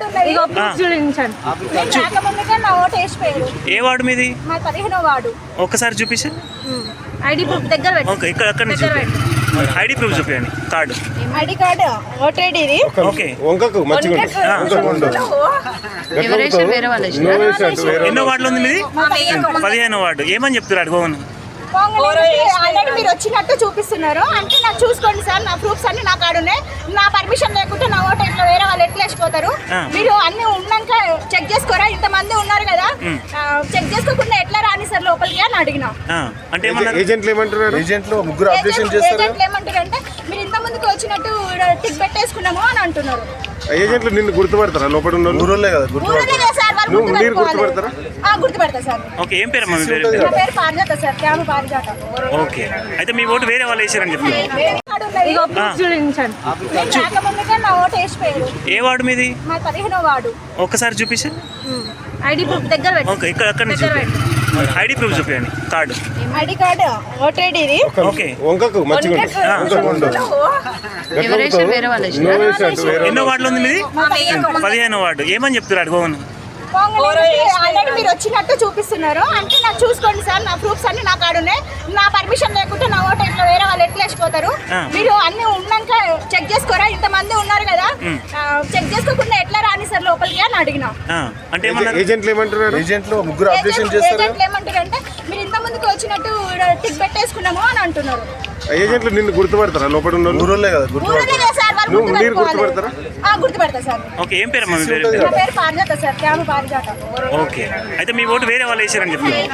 Card ఉన్నది. రాకముందుకే నా vote వేసిపోయారు. ఏ ward మీది? మా 15వ వార్డు. ఒక్కసారి చూపిస్తే ఐడి ప్రూఫ్ దగ్గర పెట్టు. ఓకే, ఇక్కడ అక్కడ నుంచి ఐడి ప్రూఫ్ చూపించండి. Card, ID card, voter ID ఇది. ఓకే. ఎన్నో వార్డులో ఉంది మీది? 15వ వార్డు. ఏమని చెప్తారు అడుగువను? ఆల్రెడీ మీరు వచ్చినట్టు చూపిస్తున్నారు అంటే నాకు చూసుకోండి సార్, నా ప్రూఫ్స్ అన్ని నా కాడ ఉన్నాయి. నా పర్మిషన్ లేకుంటే నా ఓటు ఎట్లా వేరే వాళ్ళు ఎట్లా వేసిపోతారు? మీరు అన్ని ఉన్నాక చెక్ చేసుకోరా? ఇంతమంది ఉన్నారు కదా, చెక్ చేసుకోకుండా ఎట్లా రాని సార్ లోపలికి అని అడిగినా. అంటే ఏజెంట్లు ఏమంటారు? ఏజెంట్లు ఏమంటారు అంటే మీరు ఇంత ముందుకు వచ్చినట్టు టిక్ పెట్టేసుకున్నాము అని అంటున్నారు. ఏజెంట్లు నిన్ను గుర్తుపడతారా? లోపల ఉన్న ఊరోళ్ళే కదా గుర్తుపడతారా? గుర్తుపడతా సార్. ఓకే, ఏం పేరు? నా పేరు పారిజాత సార్, క్యామ్ పారిజాత. ఓకే, అయితే మీ ఓటు వేరే వాళ్ళు వేసారని చెప్తున్నారు. రాకముందుకే నా ఓటు వేసిపోయారు. ఏ వార్డు మీది? మా 15వ వార్డు. ఒక్కసారి చూపిస్తే ఐడి ప్రూఫ్ దగ్గర పెట్టు. ఓకే, ఇక్కడ అక్కడ నుంచి ఐడి ప్రూఫ్ చూపించండి. Card, ID card, voter ID ఇది. ఓకే. ఎన్నో వార్డులో ఉంది మీది? 15వ వార్డు. ఏమని చెప్తారు అడుగువను? ఆల్రెడీ మీరు వచ్చినట్టు చూపిస్తున్నారు అంటే నాకు చూసుకోండి సార్, నా ప్రూఫ్స్ అన్ని నా కాడ ఉన్నాయి. నా పర్మిషన్ లేకుంటే నా ఓటు ఎట్లా వేరే వాళ్ళు ఎట్లా వేసిపోతారు? మీరు అన్ని ఉన్నాక చెక్ చేసుకోరా? ఇంతమంది ఉన్నారు కదా, చెక్ చేసుకోకుండా ఎట్లా రాని సార్ లోపలికి అని అడిగినా. అంటే ఏజెంట్లు ఏమంటారు? ఏజెంట్లు ఏమంటారు అంటే మీరు ఇంత ముందుకు వచ్చినట్టు టిక్ పెట్టేసుకున్నాము అని అంటున్నారు. ఏజెంట్లు నిన్ను గుర్తుపడతారా? లోపల ఉన్న ఊరోళ్ళే కదా గుర్తుపడతారా? గుర్తుపడతా సార్. ఓకే, ఏం పేరు? నా పేరు పారిజాత సార్, క్యామ్ పారిజాత. ఓకే, అయితే మీ ఓటు వేరే వాళ్ళు వేసారని చెప్తున్నారు.